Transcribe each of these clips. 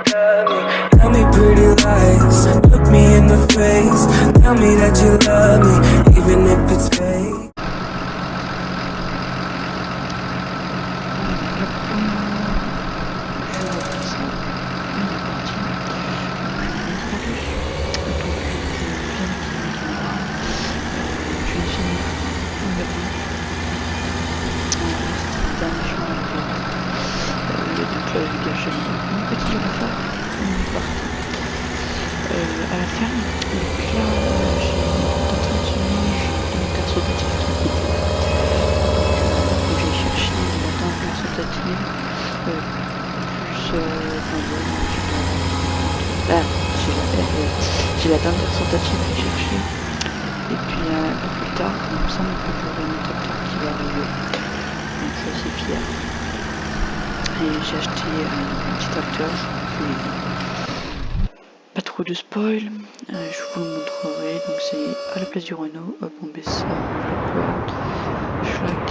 Tell me pretty lies, look me in the face. Tell me that you love me, even if it's fake. À la ferme, donc là j'ai tenté un chômage de mon garde rotatif qui est pété. Donc j'ai cherché la dinde rotative plus j'ai la dinde rotative à chercher et puis plus tard il me semble que j'aurai mon tracteur qui va arriver, donc je suis assez fier. Et j'ai acheté un petit tracteur, je fais pas trop de spoil, je vous le montrerai. Donc c'est à la place du Renault, hop on baisse ça, on ouvre la porte, schlac.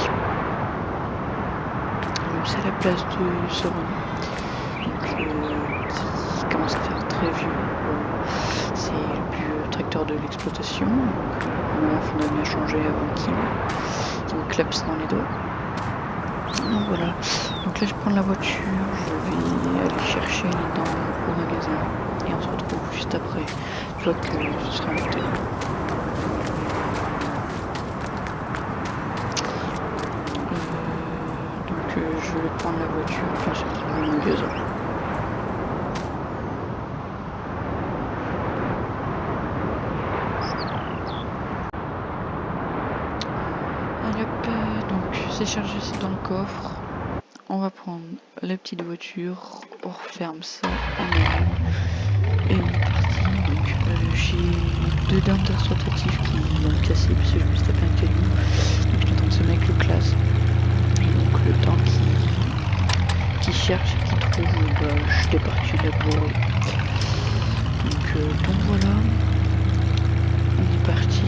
Donc c'est à la place de ce Renault, donc qui commence à faire très vieux, voilà. C'est le plus vieux tracteur de l'exploitation, donc normalement il faudrait bien changer avant qu'il me clapse dans les doigts. Donc voilà, donc là je prends la voiture, je vais aller chercher les dents au magasin et on se retrouve juste après. Je vois que ce sera monté. Donc je vais prendre la voiture et on se retrouve au magasin. Allez hop, donc c'est chargé, c'est dans le coffre. On va prendre la petite voiture, on referme ça, on allume et on est parti. Donc j'ai deux dindes rotatives qui vont me casser parce que je me suis tapé un caillou. Donc j'attends que ce mec le classe. Et donc le temps qu'il cherche et qu'il trouve, bah, j'étais parti labourer. Donc voilà, on est parti.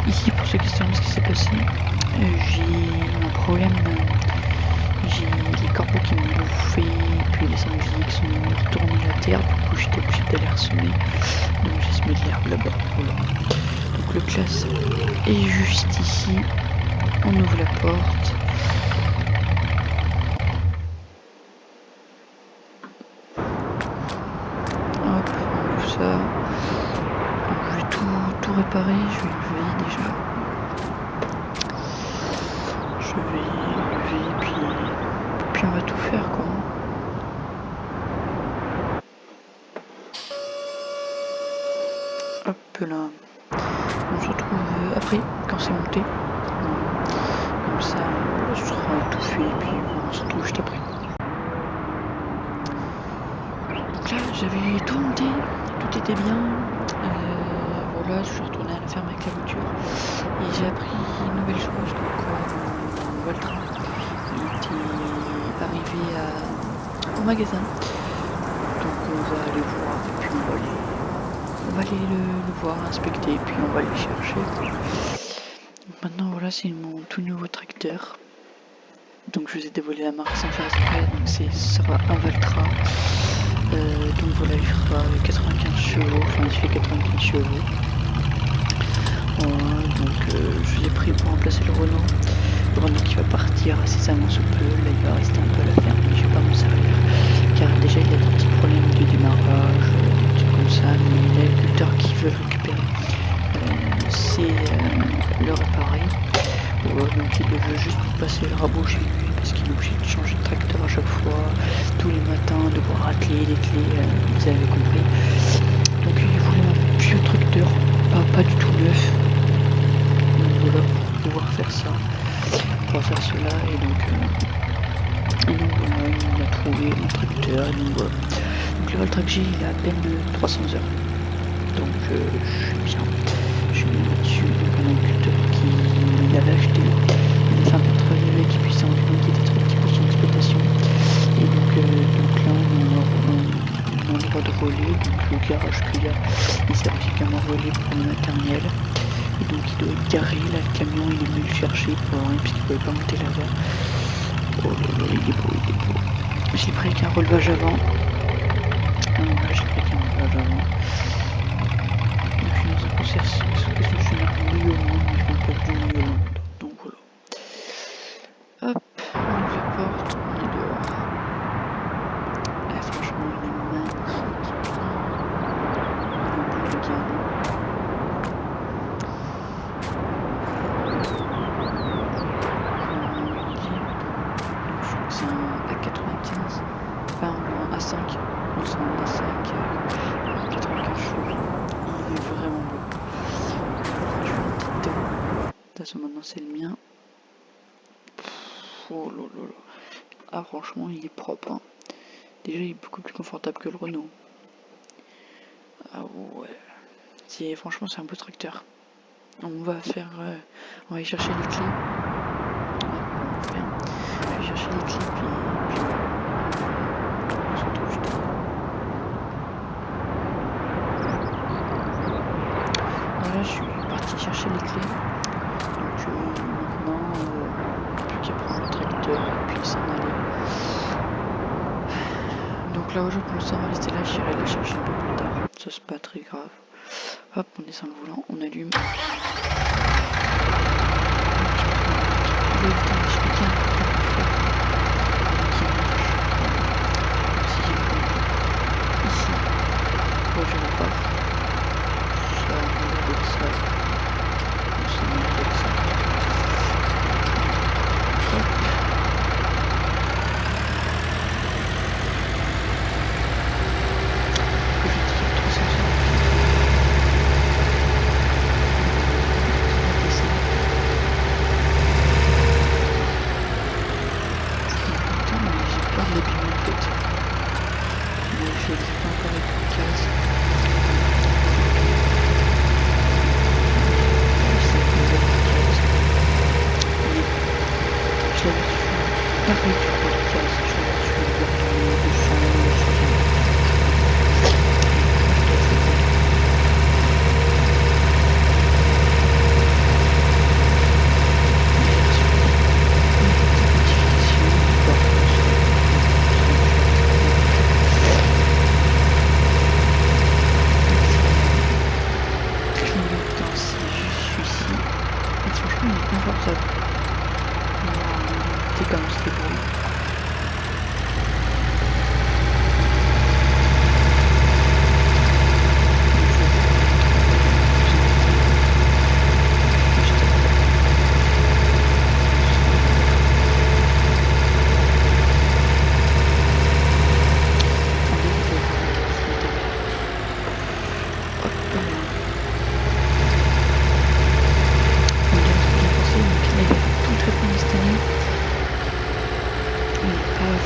Ici, pour ceux qui se demandent ce qui s'est passé, j'ai un problème, j'ai les corbeaux qui m'ont bouffé, puis les sangliers qui sont retournés à terre, du coup j'étais obligé d'aller ressemer, donc j'ai semé de l'herbe là-bas, voilà. Donc le classe est juste ici, on ouvre la porte. Hop, on ouvre ça. Donc je vais tout réparer, je vais lever déjà. Je vais lever puis on va tout faire quoi. Hop là. On se retrouve après quand c'est monté. Comme ça ce sera étouffé et puis on se retrouve juste après. Donc là j'avais tout monté, tout était bien. Voilà, je suis retournée à la ferme avec la voiture et j'ai appris une nouvelle chose, donc mon Valtra était arrivé au magasin, donc on va aller voir et puis on va aller le voir, inspecter et puis on va aller le chercher. Donc maintenant voilà, c'est mon tout nouveau tracteur, donc je vous ai dévoilé la marque sans faire exprès, donc ce sera un Valtra. Donc voilà, il fera 95 chevaux, enfin il fait 95 chevaux. Voilà, donc je l'ai pris pour remplacer le Renault. Le Renault qui va partir incessamment sous peu. Là il va rester un peu à la ferme, mais je vais pas m'en servir. Car déjà il a des petits problèmes de démarrage, des trucs comme ça, mais l'agriculteur qui veut le récupérer, c'est le réparer. Donc il veut juste pour passer le rabot chez lui parce qu'il est obligé de changer de tracteur à chaque fois, tous les matins, devoir atteler les clés, les vous avez compris. Donc il voulait un vieux tracteur, pas du tout neuf. Donc voilà, pour pouvoir faire ça, pour faire cela, et donc voilà, il a trouvé un tracteur, et donc voilà. Donc le Voltrac G, il a à peine 300 heures. Donc je suis bien là-dessus. Donc on a le cutter qui l'avait acheté, il a fait un peu de travail avec, et puis il s'est rendu compte qu'il était trop petit pour son exploitation. Et donc là on a un endroit de relais, donc le garage qu'il a, il sert aussi comme un relais pour le matériel. Et donc il doit être garé, là le camion il est venu le chercher pour rien puisqu'il pouvait pas monter là-bas. Oh là là, il est beau, il est beau. Je l'ai pris avec un relevage avant. Voilà, je l'ai pris avec un relevage avant. Donc je suis dans un concessionnaire New Holland, mais je ne pas du New Holland. Donc voilà. Hop, on ouvre la porte, on est dehors. Ah, franchement il est magnifique. Il est beau le gamin. C'est un A95, pas un A5, donc c'est un A5 95 chevaux. Il est vraiment beau. Je fais une petite de toute façon maintenant c'est le mien. Oh là là là. Ah franchement il est propre. Hein. Déjà il est beaucoup plus confortable que le Renault. Ah ouais. Franchement c'est un beau tracteur. On va aller chercher les clés. Je vais chercher les clés puis on se retrouve juste après. Voilà, je suis parti chercher les clés. Donc maintenant, plus qu'à prendre le tracteur et puis s'en aller. Donc là aujourd'hui pour l'instant on va rester là, j'irai la chercher un peu plus tard. Ça c'est pas très grave. Hop, on descend le volant, on allume. Il a eu le temps d'expliquer un peu comment faire. Qui marche. Même si j'ai le conduit ici. Bon, je vais voir. Ça a l'air d'être ça. Ça a l'air d'être ça. Hop. Objectif 360. Putain, mais j'ai peur de l'abîmer en fait. Mais je n'ai pas encore avec une case. Je l'avais su. Pareil, tu crois de case. Je l'avais su le voir tourner de fond, de fond. Comme c'était beau.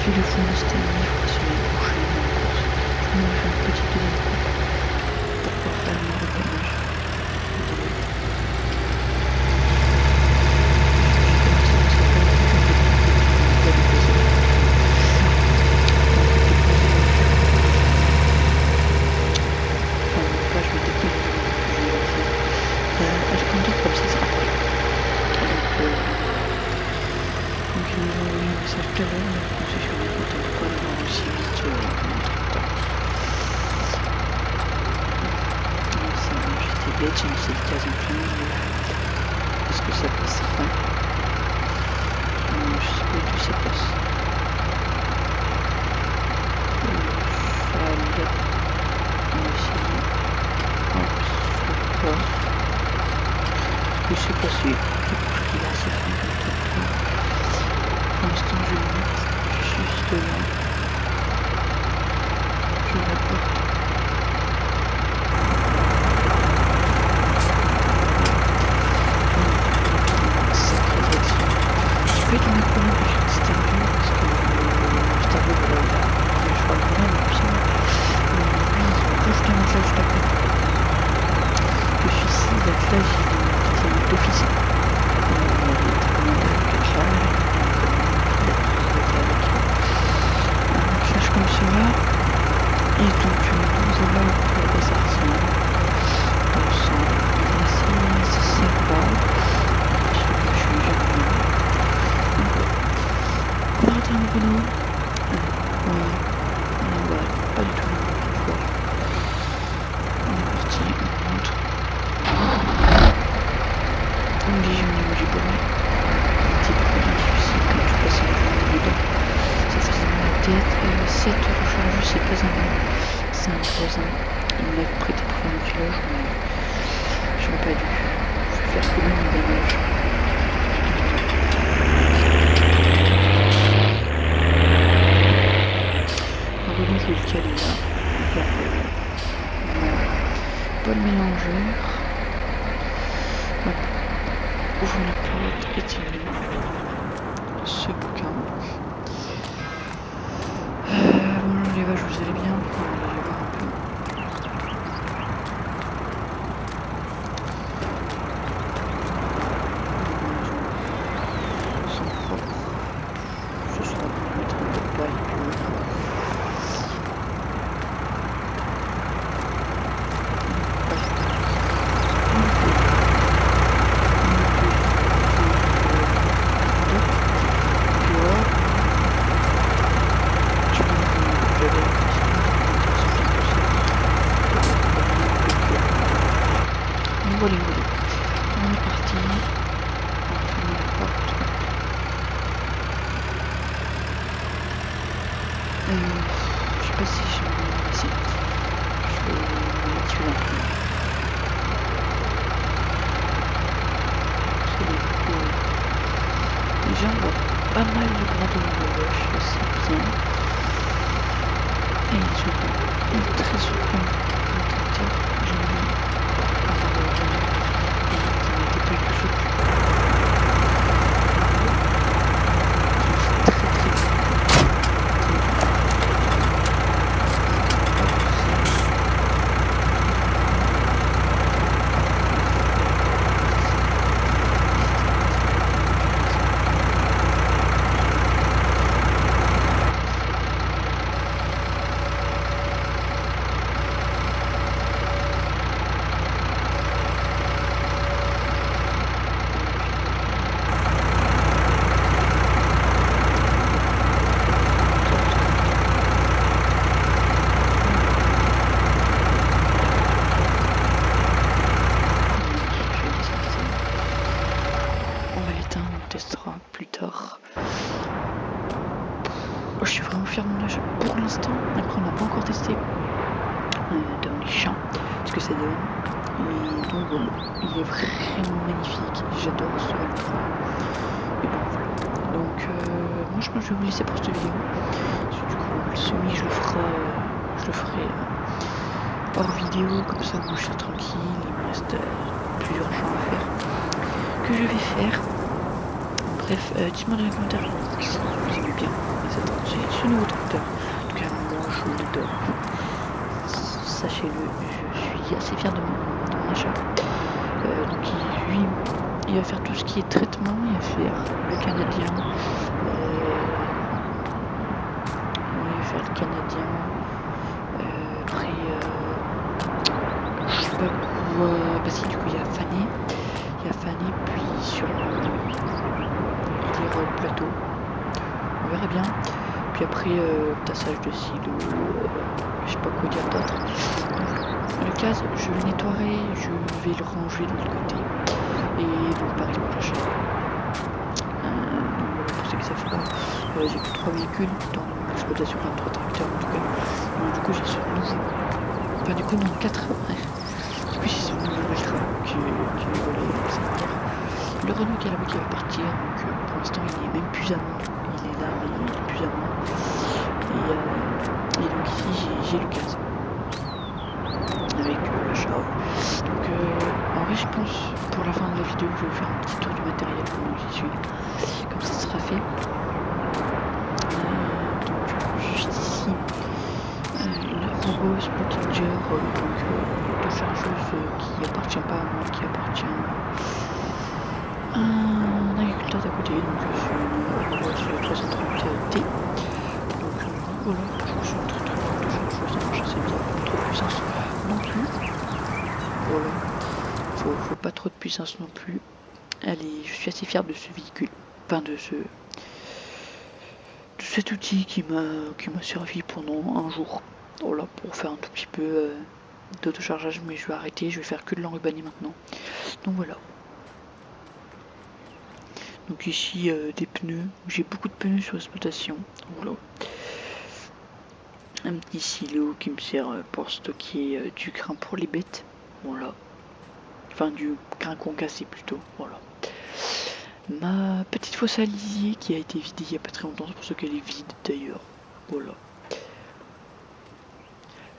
Fait le fond de cette année, il faut se mettre prochaine en course. Je vais faire une petite deuxième coupe pour pouvoir faire mon repérage. Elle conduit comme ça sera prêt. Donc il m'a envoyé un message tout à l'heure, donc je suis content de pas l'avoir aussi vite j'étais bête, j'ai laissé le gaz en plein milieu. Est-ce que ça passe pas? Je sais pas d'où ça passe. Ça a l'air. On va essayer. Hop, ça passe. Je sais pas si il est assez fin comme tracteur. Pour l'instant je vais le mettre juste là. Je la porte. là juste après. Le suicide, la classe, il était d'office. On avait été commandé avec le châle, un clash comme cela. Et donc voilà à quoi ça ressemble. Dans le sang, il est assez sympa. Parce que je suis jamais bien. On va arrêter un Renault. Ouais. Non, bah, pas du tout fort. On est parti, on rentre. On dit au niveau du bonnet. Un petit peu de suicide quand tu passes une journée dedans. Ça faisait mal à la tête. 7 recharges, c'est pas un an. C'est un voisin. Il me l'a prêté pour faire un village, mais j'aurais pas dû. Je vais faire quand même une damage. Renault, je vais le caler là. Pas de mélangeur. Hop. Ouvre la porte et termine ce bouquin. Bon, les vaches, vous allez bien. On va aller voir un peu. Ils sont propres. Ce sera pour mettre un peu de paille. Voilà, on est parti. On va fermer la porte. Je sais pas si je vais ici. Je vais me mettre celui-là. C'est des coups. Déjà, on voit pas mal de bras de gauche, c'est bien. Et il est très souple. J'aime bien. Plus tard. Je suis vraiment fier de mon achat pour l'instant. Après, on n'a pas encore testé dans les champs ce que ça donne. Et donc voilà, il est vraiment magnifique. J'adore ce Ultra. Et bon voilà. Donc moi je pense que je vais vous laisser pour cette vidéo. Parce que, du coup le semi je le ferai hors vidéo, comme ça moi je suis tranquille. Il me reste plusieurs champs à faire que je vais faire. Bref, dites-moi dans les commentaires si vous aimez bien ce nouveau tracteur. En tout cas, moi je l'adore. Sachez-le, je suis assez fier de mon achat. Donc lui, il va faire tout ce qui est traitement, il va faire le canadien. Il va faire le canadien. Après, je sais pas quoi. Bah si, du coup, il y a fané. Puis sur il ira au plateau. On verra bien. Puis après, tassage de silo, je sais pas quoi dire d'autre. Donc, le case, je le nettoierai, je vais le ranger de l'autre côté. Et donc, pareil pour l'achat. Donc, voilà, pour ceux qui savent pas, j'ai que 3 véhicules dans mon exploitation, 3 tracteurs en tout cas. Donc, du coup, j'ai ce nouveau. Enfin, du coup, non, 4. Du coup, j'ai ce nouveau Ultra qui est volé, ça veut dire. Le Renault qui est là-bas qui va partir, donc pour l'instant il est même plus à moi, il est là mais il est plus à moi. Et donc ici j'ai le gaz avec l'achat. Donc en vrai je pense pour la fin de la vidéo je vais vous faire un petit tour du matériel pendant que j'y suis, comme ça sera fait. Donc juste ici la roue grosse Pottinger, donc auto-chargeuse qui appartient pas à moi, qui appartient à un agriculteur d'à côté, donc c'est une Rolls 330T. Donc voilà, je trouve que c'est une très très bonne auto-chargeuse, ça marche assez bien, pas trop de puissance non plus. Voilà, faut pas trop de puissance non plus. Je suis assez fier de ce véhicule, enfin de cet outil qui m'a servi pendant un jour. Voilà, pour faire un tout petit peu d'autochargeage, mais je vais arrêter, je vais faire que de l'enrubanné maintenant. Donc voilà. Donc ici des pneus, j'ai beaucoup de pneus sur l'exploitation. Voilà. Un petit silo qui me sert pour stocker du grain pour les bêtes. Voilà. Enfin du grain concassé plutôt. Voilà. Ma petite fosse à lisier qui a été vidée il n'y a pas très longtemps, c'est pour ça qu'elle est vide d'ailleurs. Voilà.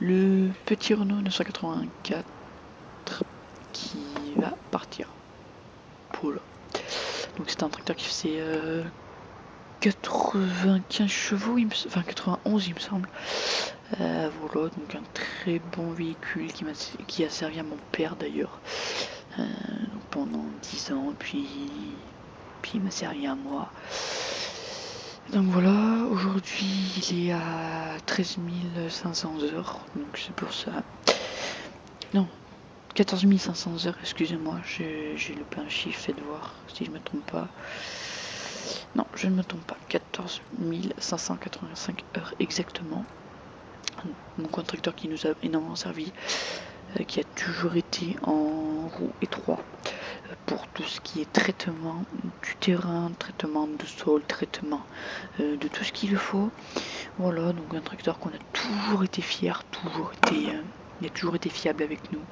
Le petit Renault 984 qui va partir. Voilà. Donc c'est un tracteur qui faisait 95 chevaux, enfin 91 il me semble. Voilà, donc un très bon véhicule qui a servi à mon père d'ailleurs pendant 10 ans, puis il m'a servi à moi. Donc voilà, aujourd'hui il est à 13 500 heures, donc c'est pour ça. Non, 14 500 heures, excusez-moi, j'ai loupé un chiffre, faites voir si je me trompe pas. Non, je ne me trompe pas, 14 585 heures exactement. Donc un tracteur qui nous a énormément servi, qui a toujours été en roue étroit pour tout ce qui est traitement du terrain, traitement de sol, traitement de tout ce qu'il faut. Voilà, donc un tracteur qu'on a toujours été fier, il a toujours été fiable avec nous,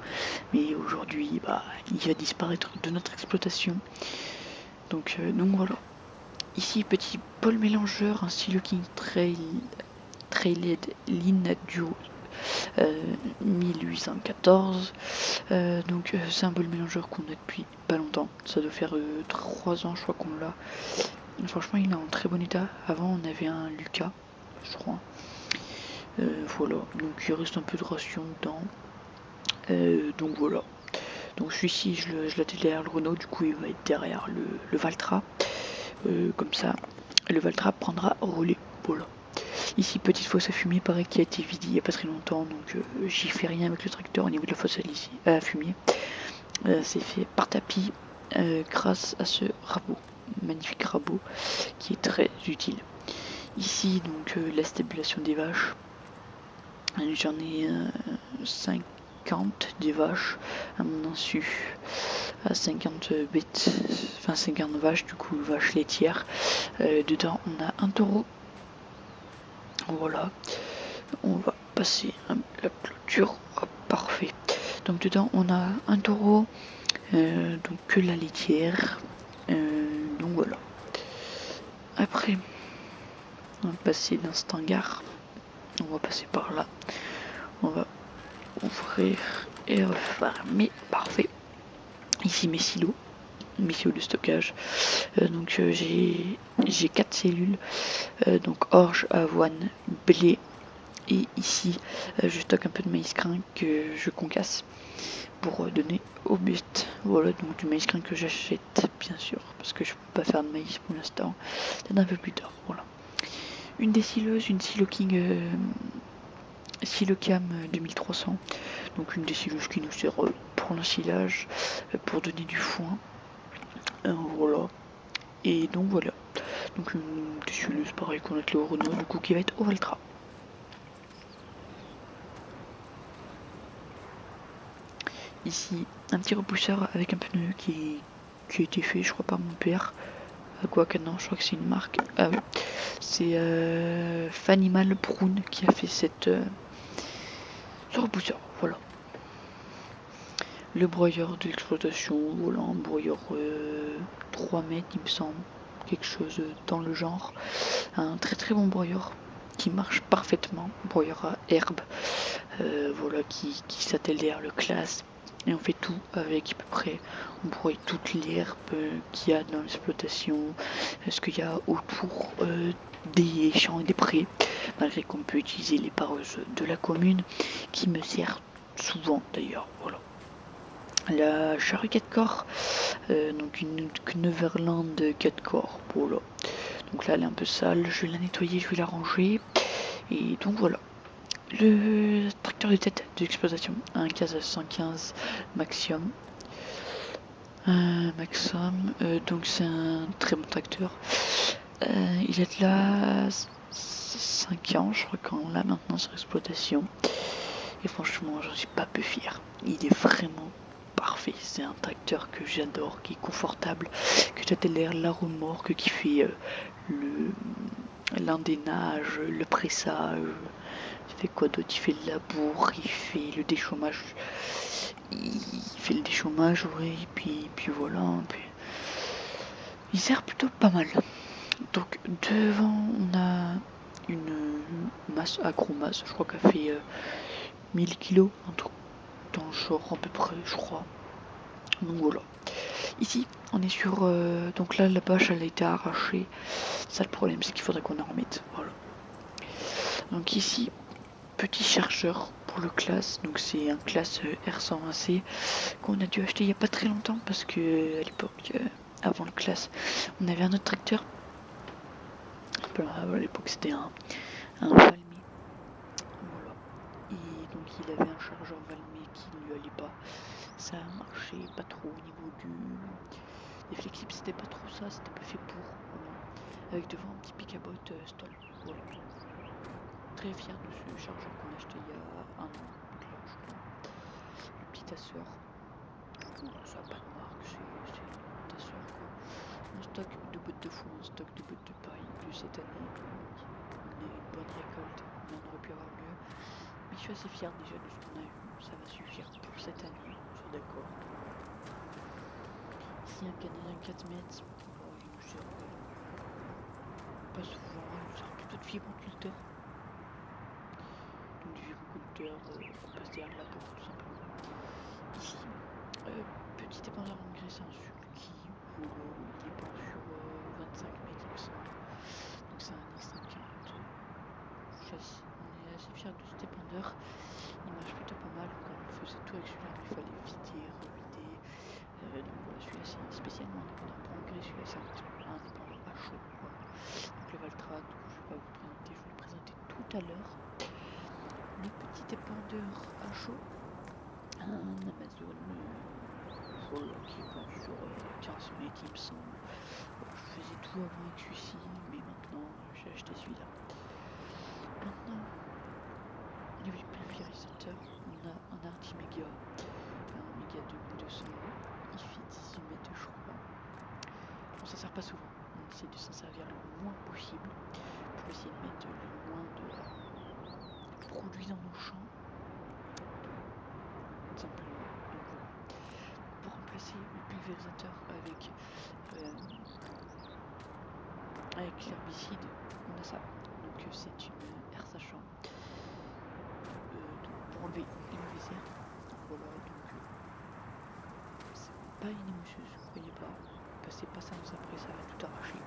mais aujourd'hui il va disparaître de notre exploitation. Donc voilà. Ici petit bol mélangeur, un Silo King Trailhead Lean Duo 1814. Donc c'est un bol mélangeur qu'on a depuis pas longtemps, ça doit faire 3 ans je crois qu'on l'a. Franchement il est en très bon état. Avant on avait un Lucas je crois. Voilà, donc il reste un peu de ration dedans. Donc voilà. Donc celui-ci je l'attelle derrière le Renault, du coup il va être derrière le Valtra. Comme ça le Valtra prendra relais. Voilà. Ici petite fosse à fumier pareil qui a été vidée il n'y a pas très longtemps, donc j'y fais rien avec le tracteur au niveau de la fosse à fumier. C'est fait par tapis grâce à ce rabot, magnifique rabot qui est très utile. Ici donc la stabilisation des vaches. J'en ai 50 des vaches à mon insu, à 50 bêtes, enfin 50 vaches du coup, vaches laitières. Dedans on a un taureau. Voilà, on va passer la clôture. Oh, parfait. Donc dedans on a un taureau, donc que la laitière. Donc voilà. Après on va passer l'instant gare. On va passer par là. On va ouvrir et refermer. Parfait. Ici mes silos de stockage. Donc j'ai 4 cellules. Donc orge, avoine, blé. Et ici je stocke un peu de maïs grain que je concasse pour donner aux bêtes. Voilà, donc du maïs grain que j'achète bien sûr, parce que je peux pas faire de maïs pour l'instant. C'est un peu plus tard. Voilà. Une des sileuses, une Silo King Silocam 2300. Donc une des sileuses qui nous sert pour l'ensilage, pour donner du foin. Voilà. Et donc voilà. Donc une des sileuses pareil qu'on a le Renault, du coup qui va être au Valtra. Ici un petit repousseur avec un pneu qui a été fait je crois par mon père. Quoi que non, je crois que c'est une marque. Ah oui. C'est Fanimal Prune qui a fait ce repousseur. Voilà. Le broyeur de l'exploitation, voilà, un broyeur 3 mètres il me semble, quelque chose dans le genre. Un très très bon broyeur qui marche parfaitement, broyeur à herbe, voilà, qui s'attelle derrière le classe. Et on fait tout avec à peu près, on broye toute l'herbe qu'il y a dans l'exploitation, ce qu'il y a autour des champs et des prés, malgré qu'on peut utiliser les pareuses de la commune, qui me servent souvent d'ailleurs. Voilà. La charrue 4 corps, donc une Neverland 4 corps. Voilà. Donc là elle est un peu sale, je vais la nettoyer, je vais la ranger. Et donc voilà. Le tracteur de tête de l'exploitation, un 115 Maxium. Maxim, donc c'est un très bon tracteur. Il est là 5 ans, je crois qu'on l'a maintenant sur exploitation. Et franchement, j'en suis pas peu fier. Il est vraiment parfait. C'est un tracteur que j'adore, qui est confortable, que j'attelle la remorque, qui fait l'indénage, le pressage. Il fait quoi d'autre? Il fait le labour, il fait le déchômage. Il fait le déchômage, oui, et puis voilà. Puis... il sert plutôt pas mal. Donc devant, on a une masse agromasse, je crois qu'elle fait 1000 kilos, un truc dans le genre à peu près, je crois. Donc voilà. Ici, on est sur... donc là, la bâche, elle a été arrachée. Ça, le problème, c'est qu'il faudrait qu'on en remette. Voilà. Donc ici, petit chargeur pour le classe. Donc c'est un classe R120C qu'on a dû acheter il n'y a pas très longtemps parce que à l'époque, avant le classe, on avait un autre tracteur. À l'époque, c'était un Valmet. Voilà. Et donc il avait un chargeur Valmet qui ne lui allait pas. Ça marchait pas trop au niveau des flexibles, c'était pas trop ça, c'était pas fait pour. Voilà. Avec devant un petit pick à botte Stoll. Voilà. Très fier de ce chargeur qu'on a acheté il y a un an, là, je crois. Le petit tasseur. Voilà, ça n'a pas de marque, c'est le tasseur quoi. Un stock de bottes de foin, un stock de bottes de paille de cette année. On a eu une bonne récolte, mais on aurait pu avoir mieux. Mais je suis assez fier déjà de ce qu'on a eu. Ça va suffire pour cette année, on soit d'accord. Ici un Canadien 4 mètres, oh, il nous sert pas souvent, il nous sert plutôt de vibroculteur. Donc du vibroculteur pour passer derrière la bourre tout simplement. Ici, petit épandeur engrais, c'est un sulky, voilà, il est pas sur 25 mètres il me semble. Donc c'est un X140 châssis. On est assez fiers de cet épandeur. Il marche plutôt pas mal. Quand on le faisait tout avec celui-là, il fallait vider, revider. Donc voilà, celui-là c'est spécialement un épandeur pour engrais. Celui-là c'est un épandeur à chaud. Voilà. Donc le Valtra, du coup je vais pas vous le présenter, je vais le présenter tout à l'heure. Le petit épandeur à chaud, un Amazon voilà, qui est vendu sur 15 mètres il me semble. Voilà, je faisais tout avant avec celui-ci, mais maintenant j'ai acheté celui-là. Maintenant, au niveau du pulvérisateur, on a un Arty Mega, un Mega 2200, il fait 18 mètres je crois. On s'en sert pas souvent, on essaie de s'en servir le moins possible pour essayer de mettre le moins de produits dans nos champs. Simplement, donc voilà. Pour remplacer le pulvérisateur avec l'herbicide, on a ça. Donc c'est une air sachant pour enlever les mauvaises herbes. Voilà, donc c'est pas une émousseuse, croyez pas. Passez pas ça dans un pré, ça va tout arracher.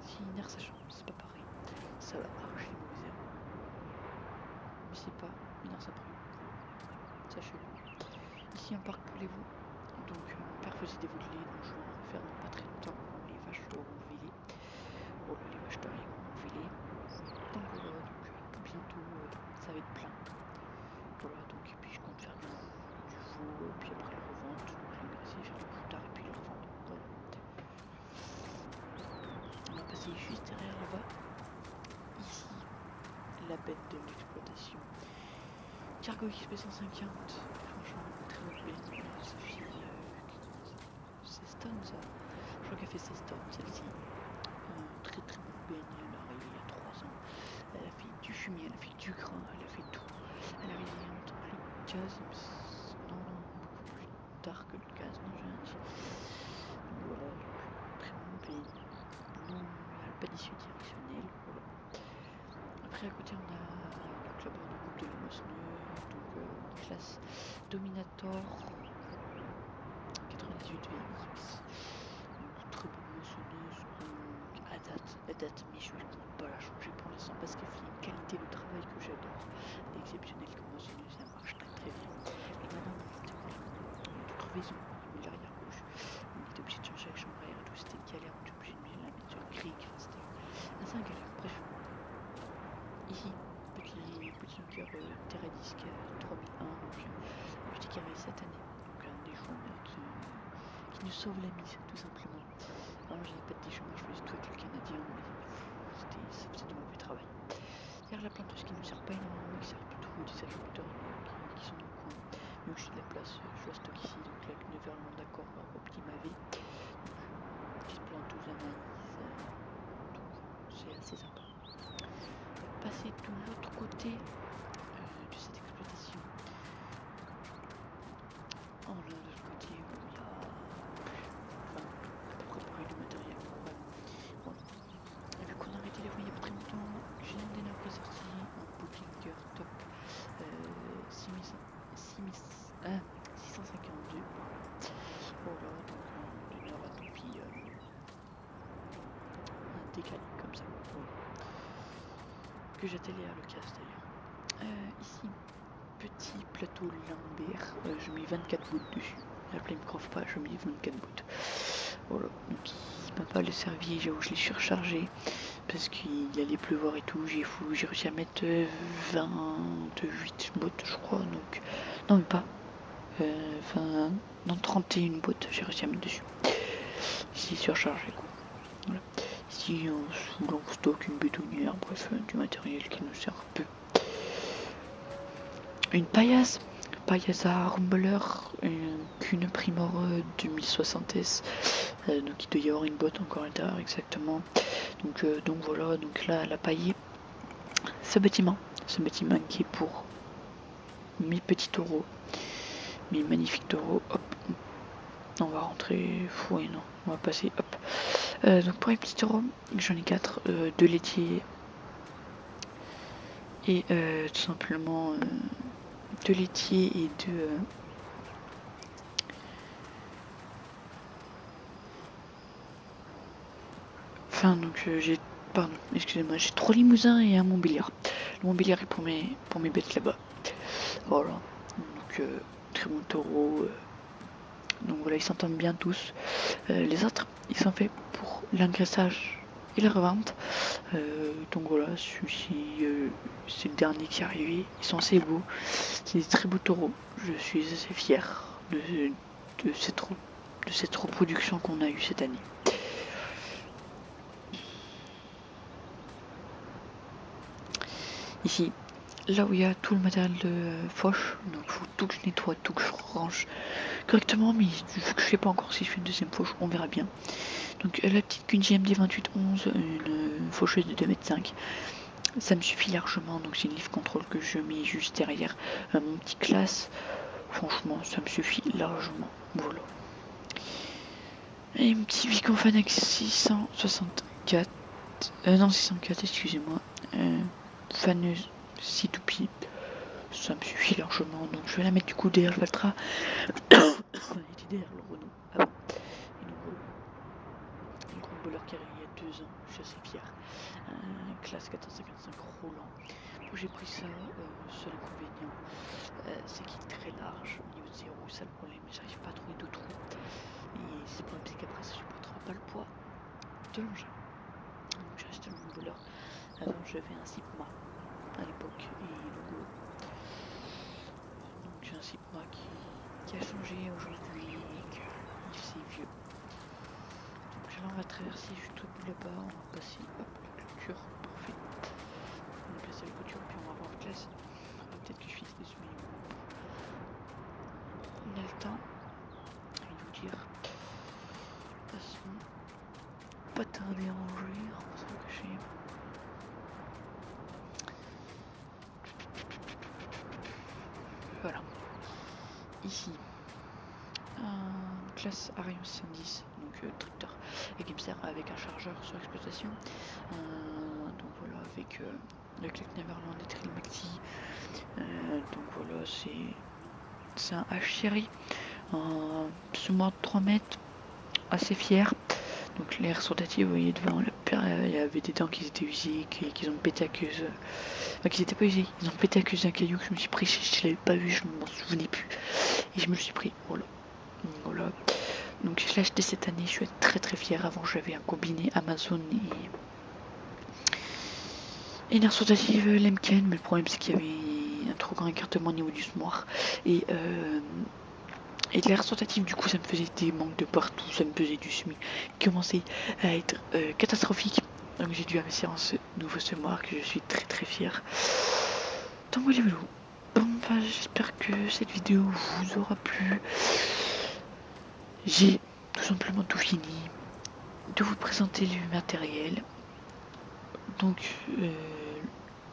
Si une air sachant, c'est pas pareil. Ça va arracher les mauvaises herbes. Mais c'est pas une air sachant. Sachez-le. Ici un parc pour les veaux. Donc mon père faisait des veaux de lait, donc je vais en refaire dans pas très longtemps quand les vaches auront vélé. Voilà, les vaches taries auront vélé. Donc voilà, donc bientôt ça va être plein. Voilà, donc et puis je compte faire du veau, puis après le revendre. Donc j'aimerais essayer de faire du croutard et puis le revendre. Voilà. On va passer juste derrière là-bas. Ici, la bête de l'exploitation. Cargo XP 150. Franchement, très bonne bête. Ça fait 16 tonnes ça. Je crois qu'elle fait 16 tonnes celle-ci. Très très bonne baigne, elle est arrivée il y a 3 ans. Elle a fait du fumier, elle a fait du grain, elle a fait tout. Elle est arrivée il y a longtemps que le gaz, non, beaucoup plus tard que le gaz, non j'ai rien dit. Donc voilà, donc, très bonne baigne. Non, il n'y a pas d'issue directionnelle, voilà. Après à côté on a donc la barre de coupe de la Mosneux, donc classe Dominator 98 VX. Donc très bonne moissonneuse, date, mais je ne compte pas la changer pour l'instant parce qu'elle fait une qualité de travail que j'adore. Elle est exceptionnelle comme moissonneuse, ça marche très très bien. Et maintenant, mon ordinateur, il y a de crevaison au niveau de l'arrière gauche. On était obligé de changer la chambre à air et tout, c'était une galère, on était obligé de la mettre sur cric, enfin, c'était assez une galère. Bref, ici, petit Nokia Teradisc 3001, donc un petit carré cette année, donc un des chômeurs qui nous sauve la mise tout simplement. Alors j'avais pas de déchômage, je faisais tout avec le Canadien, mais ça faisait du mauvais travail. Derrière la planteuse qui ne sert pas énormément, qui sert plutôt des agriculteurs qui sont dans le coin. Mais où j'ai de la place, je la stocke ici, donc là avec Neverland d'accord Optima V. Donc petite planteuse à maïs, donc c'est assez sympa. Passer de l'autre côté de cette exploitation. On a de l'autre côté où il y a à peu près pareil de matériel. Voilà. Et vu qu'on a arrêté les voies il n'y a pas très longtemps, j'ai un des qui est sorti, un Bollinger Top 652. Voilà, donc un donneur à toupie décalé comme ça. Voilà. Que j'attelais à l'occasion d'ailleurs. Ici, petit plateau lambert, je mets 24 bouts dessus. L'appelé me creve pas, je mets 24 bouts. Voilà, donc il m'a pas le servi, j'avoue je l'ai surchargé parce qu'il allait pleuvoir et tout, j'ai réussi à mettre 28 bottes je crois, donc non mais pas, non 31 bottes j'ai réussi à mettre dessus. Ici surchargé quoi. Voilà. Ici on stocke une bétonnière, bref du matériel qui nous sert peu. Une paillasse à rumbler, qu'une Primor 2060S, donc il doit y avoir une botte encore à l'intérieur exactement. Donc voilà, donc là elle a paillé ce bâtiment qui est pour mes petits taureaux, mes magnifiques taureaux. Hop, on va rentrer, oui non, on va passer, hop. Donc pour les petits taureaux, j'en ai 4, 2 laitiers et tout simplement 2 laitiers et 2 donc pardon, excusez-moi, j'ai 3 limousins et un Montbéliard. Le Montbéliard est pour mes bêtes là-bas. Voilà, donc très bon taureau. Donc voilà, ils s'entendent bien tous. Les autres, ils sont faits pour l'engraissage et la revente. Donc voilà, celui-ci, c'est le dernier qui est arrivé. Ils sont assez beaux. C'est des très beaux taureaux. Je suis assez fier de cette reproduction qu'on a eue cette année. Ici, là où il y a tout le matériel de fauche, donc il faut tout que je nettoie, tout que je range correctement, mais vu que je sais pas encore si je fais une deuxième fauche, on verra bien. Donc la petite qu'une GMD 2811, une faucheuse de 2,5 m, ça me suffit largement, donc c'est une lift control que je mets juste derrière mon petit classe. Franchement, ça me suffit largement. Voilà. Et un petit Viconfanax 664, non 604, excusez-moi, faneuse 6 toupies, ça me suffit largement, donc je vais la mettre du coup derrière le Valtra. On était derrière le Renault avant. Et donc voilà. Une grande boleur qui arrive il y a 2 ans, je suis assez fier. Classe 455 Roland. Donc j'ai pris ça, seul inconvénient, c'est qu'il est très large au niveau de ses roues, ça le problème, j'arrive pas à trouver de trous. Et c'est le problème, c'est qu'après ça supportera pas le poids de l'engin. Donc j'ai acheté le grande boleur. Avant j'avais un Sigma à l'époque et donc j'ai un Sigma qui a changé aujourd'hui et que c'est vieux. Donc là on va traverser juste au bout là-bas, on va passer hop la clôture, parfait. On va passer la clôture puis on va voir la classe. Peut-être que je fixe dessus mais on a le temps. Je vais vous dire. De toute façon, pas tarder à ranger, on va se cacher. Voilà. Ici, classe Arion 610, donc tracteur Gipster avec un chargeur sur exploitation. Donc voilà, avec le Click Neverland et Trill Maxi. Donc voilà, c'est un H-Series, plus ou moins 3 mètres, assez fier. Donc l'air rotatif, vous voyez devant la père, il y avait des dents qui étaient usées, qu'ils ont pété à cause. Enfin, qu'ils étaient pas usés, ils ont pété à cause d'un caillou que je me suis pris, je l'avais pas vu, je ne m'en souvenais plus. Et je me le suis pris, voilà. Donc je l'ai acheté cette année, je suis très très fière. Avant j'avais un combiné Amazon et une air rotative Lemken, mais le problème c'est qu'il y avait un trop grand écartement au niveau du smoir. Et de l'air rotative, du coup ça me faisait des manques de partout, ça me faisait du SMI qui commençait à être catastrophique. Donc j'ai dû investir en ce nouveau semoir que je suis très très fière. Donc voilà. Bon bah j'espère que cette vidéo vous aura plu. J'ai tout simplement tout fini de vous présenter le matériel. Donc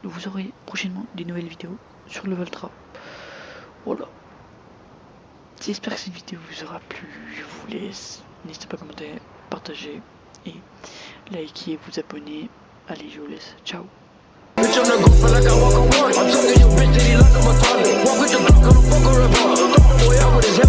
vous aurez prochainement des nouvelles vidéos sur le Voltra. Voilà. J'espère que cette vidéo vous aura plu. Je vous laisse. N'hésitez pas à commenter, partager et liker, vous abonner. Allez, je vous laisse. Ciao. Bitch, I'm the goat, feel like I walk on water. I'm talking your bitch, that he like I'm a toilet. Walk with the Glock on the fuck or a bar. Throw the boy out with his head.